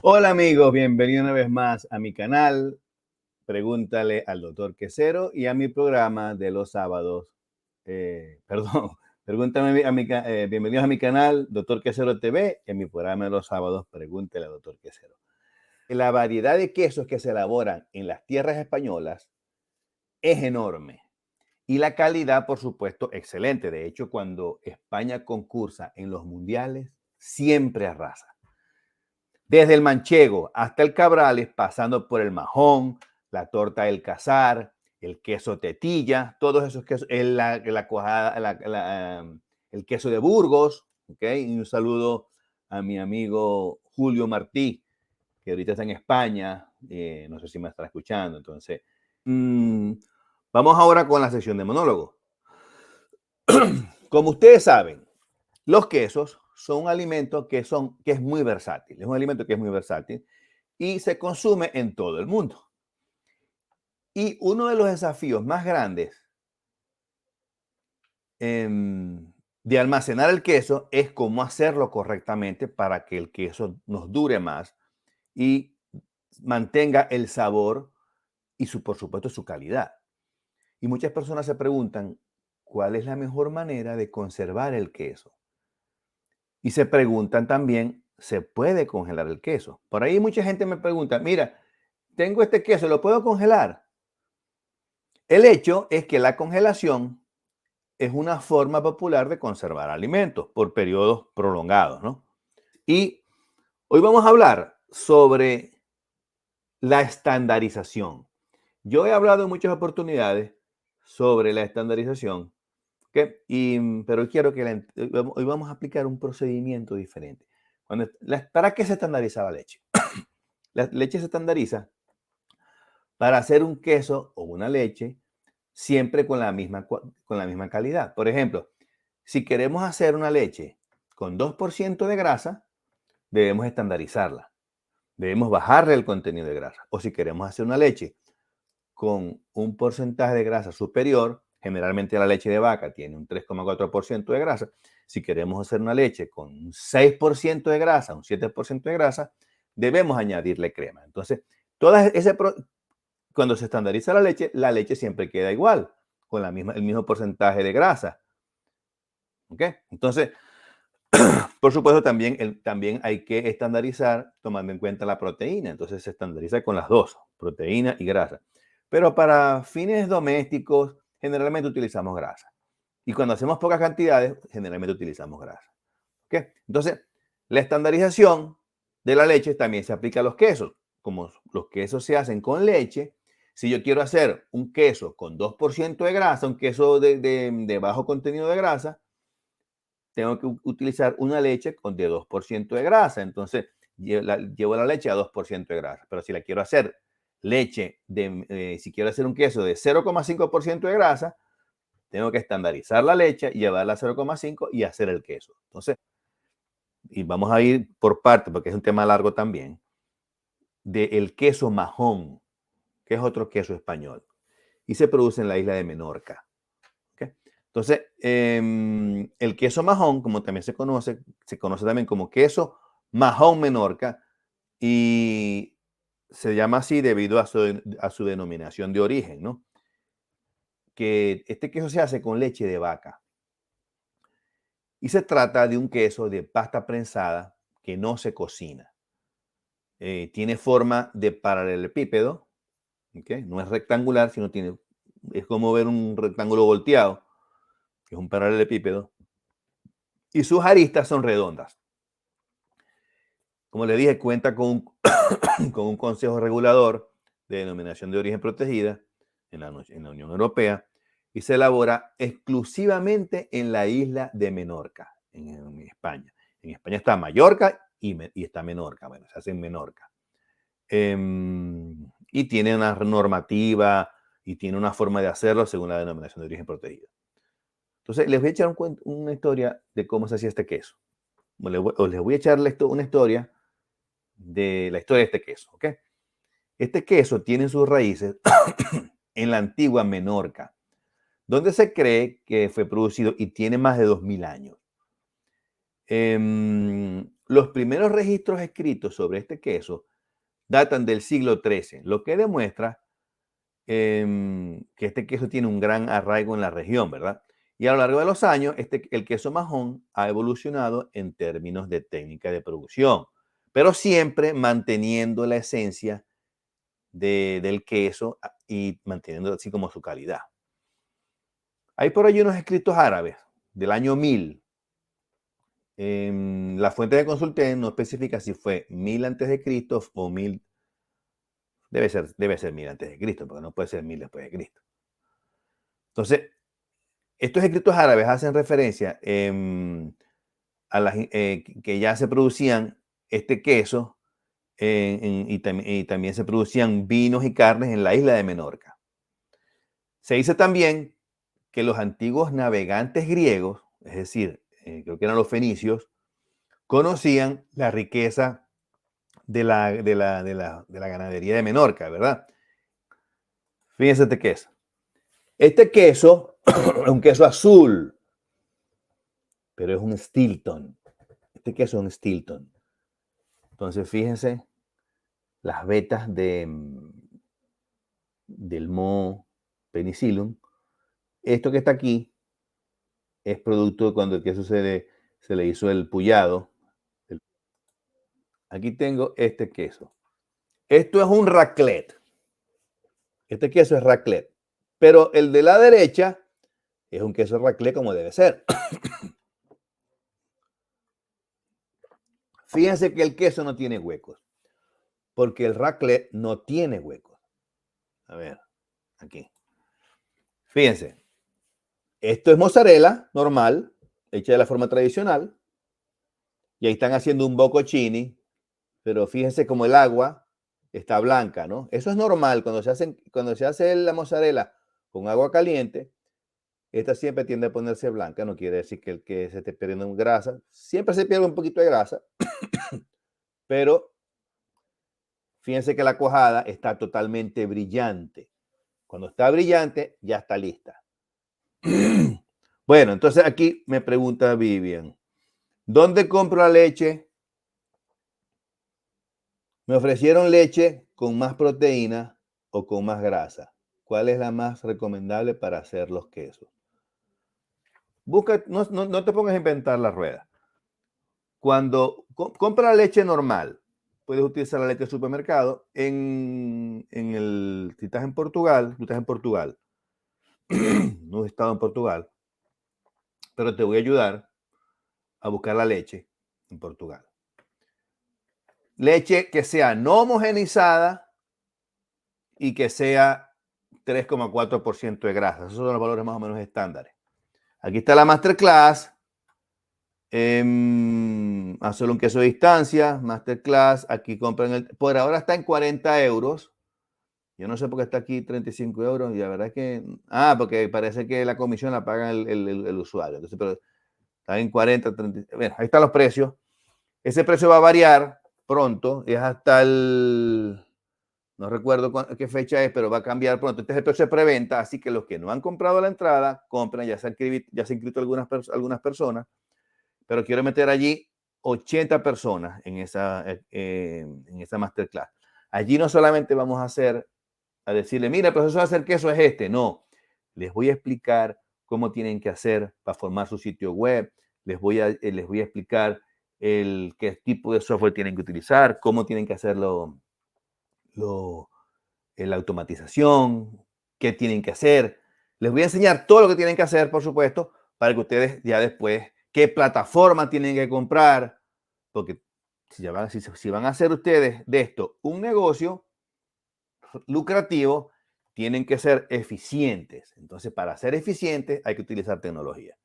Hola amigos, bienvenidos una vez más a mi canal. Pregúntale al doctor Quesero y a mi programa de los sábados. Perdón, pregúntame bienvenidos a mi canal, Doctor Quesero TV, en mi programa de los sábados, Pregúntale al doctor Quesero. La variedad de quesos que se elaboran en las tierras españolas es enorme y la calidad, por supuesto, excelente. De hecho, cuando España concursa en los mundiales, siempre arrasa. Desde el manchego hasta el cabrales, pasando por el majón, la torta del casar, el queso tetilla, todos esos quesos, el queso de Burgos, ¿okay? Y un saludo a mi amigo Julio Martí, que ahorita está en España, no sé si me está escuchando. Entonces, vamos ahora con la sección de monólogo. Como ustedes saben, los quesos son un alimento que es muy versátil, es un alimento que es muy versátil y se consume en todo el mundo. Y uno de los desafíos más grandes de almacenar el queso es cómo hacerlo correctamente para que el queso nos dure más y mantenga el sabor y, por supuesto, su calidad. Y muchas personas se preguntan, ¿cuál es la mejor manera de conservar el queso? Y se preguntan también, ¿se puede congelar el queso? Por ahí mucha gente me pregunta, mira, tengo este queso, ¿lo puedo congelar? El hecho es que la congelación es una forma popular de conservar alimentos por periodos prolongados, ¿no? Y hoy vamos a hablar sobre la estandarización. Yo he hablado en muchas oportunidades sobre la estandarización, ¿okay? Pero hoy quiero que hoy vamos a aplicar un procedimiento diferente. ¿Para qué se estandariza la leche? La leche se estandariza para hacer un queso o una leche siempre con la misma calidad. Por ejemplo, si queremos hacer una leche con 2% de grasa, debemos estandarizarla. Debemos bajarle el contenido de grasa. O si queremos hacer una leche con un porcentaje de grasa superior, generalmente la leche de vaca tiene un 3,4% de grasa. Si queremos hacer una leche con un 6% de grasa, un 7% de grasa, debemos añadirle crema. Entonces, cuando se estandariza la leche siempre queda igual, con el mismo porcentaje de grasa. ¿Ok? Entonces, por supuesto, también hay que estandarizar tomando en cuenta la proteína. Entonces, se estandariza con las dos, proteína y grasa. Pero para fines domésticos, generalmente utilizamos grasa. Y cuando hacemos pocas cantidades, generalmente utilizamos grasa. ¿Ok? Entonces, la estandarización de la leche también se aplica a los quesos. Como los quesos se hacen con leche, si yo quiero hacer un queso con 2% de grasa, un queso de bajo contenido de grasa, tengo que utilizar una leche de 2% de grasa. Entonces, llevo la leche a 2% de grasa. Pero si la quiero hacer si quiero hacer un queso de 0,5% de grasa, tengo que estandarizar la leche, llevarla a 0,5 y hacer el queso. Entonces, y vamos a ir por partes porque es un tema largo también, del queso majón, que es otro queso español, y se produce en la isla de Menorca. ¿Okay? Entonces, el queso majón, como también se conoce también como queso majón Menorca, y se llama así debido a su denominación de origen, ¿no? Que este queso se hace con leche de vaca. Y se trata de un queso de pasta prensada que no se cocina. Tiene forma de paralelepípedo, ¿okay? No es rectangular, es como ver un rectángulo volteado, que es un paralelepípedo, y sus aristas son redondas. Como les dije, cuenta con un consejo regulador de denominación de origen protegida en la Unión Europea y se elabora exclusivamente en la isla de Menorca, en España. En España está Mallorca y está Menorca. Bueno, se hace en Menorca. Y tiene una normativa y tiene una forma de hacerlo según la denominación de origen protegida. Entonces, les voy a echar una historia de cómo se hacía este queso. Les voy a echar una historia de la historia de este queso, ¿ok? Este queso tiene sus raíces en la antigua Menorca, donde se cree que fue producido y tiene más de 2000 años. los primeros registros escritos sobre este queso datan del siglo XIII, lo que demuestra que este queso tiene un gran arraigo en la región, ¿verdad? Y a lo largo de los años, el queso majón ha evolucionado en términos de técnica de producción, pero siempre manteniendo la esencia del queso y manteniendo así como su calidad. Hay por ahí unos escritos árabes del año 1000. La fuente que consulté no especifica si fue 1000 antes de Cristo o 1000. Debe ser 1000 antes de Cristo, porque no puede ser 1000 después de Cristo. Entonces, estos escritos árabes hacen referencia a las, que ya se producían este queso y también se producían vinos y carnes en la isla de Menorca. Se dice también que los antiguos navegantes griegos, es decir, creo que eran los fenicios, conocían la riqueza de la ganadería de Menorca, ¿verdad? Fíjense este queso. Este queso es un queso azul, pero es un Stilton. Este queso es un Stilton. Entonces, fíjense las vetas del moho penicillum. Esto que está aquí es producto de cuando el queso se le hizo el pullado. Aquí tengo este queso. Esto es un raclette. Este queso es raclette. Pero el de la derecha es un queso raclette como debe ser. Fíjense que el queso no tiene huecos, porque el raclette no tiene huecos. A ver, aquí. Fíjense, esto es mozzarella normal, hecha de la forma tradicional, y ahí están haciendo un bocconcini, pero fíjense como el agua está blanca, ¿no? Eso es normal cuando se hace la mozzarella con agua caliente. Esta siempre tiende a ponerse blanca, no quiere decir que se esté perdiendo grasa. Siempre se pierde un poquito de grasa, pero fíjense que la cuajada está totalmente brillante. Cuando está brillante, ya está lista. Bueno, entonces aquí me pregunta Vivian, ¿dónde compro la leche? Me ofrecieron leche con más proteína o con más grasa. ¿Cuál es la más recomendable para hacer los quesos? Busca, no te pongas a inventar la rueda. Cuando compra la leche normal, puedes utilizar la leche del supermercado. Si estás en Portugal, no he estado en Portugal, pero te voy a ayudar a buscar la leche en Portugal. Leche que sea no homogenizada y que sea 3,4% de grasa. Esos son los valores más o menos estándares. Aquí está la Masterclass. Hacer un queso de distancia, Masterclass. Aquí compran por ahora está en 40 euros. Yo no sé por qué está aquí 35 euros. Y la verdad es que. Porque parece que la comisión la paga el usuario. Entonces, pero está en 40, 30. Bueno, ahí están los precios. Ese precio va a variar pronto. Es hasta no recuerdo qué fecha es, pero va a cambiar pronto. Este es el precio de preventa, así que los que no han comprado la entrada, compran, ya se han inscrito algunas personas, pero quiero meter allí 80 personas en esa masterclass. Allí no solamente vamos a decirle, mira, el proceso de hacer queso es este. No, les voy a explicar cómo tienen que hacer para formar su sitio web, les voy a explicar qué tipo de software tienen que utilizar, cómo tienen que hacerlo, la automatización, qué tienen que hacer. Les voy a enseñar todo lo que tienen que hacer, por supuesto, para que ustedes ya después, qué plataforma tienen que comprar, porque si van a hacer ustedes de esto un negocio lucrativo, tienen que ser eficientes. Entonces, para ser eficientes hay que utilizar tecnología.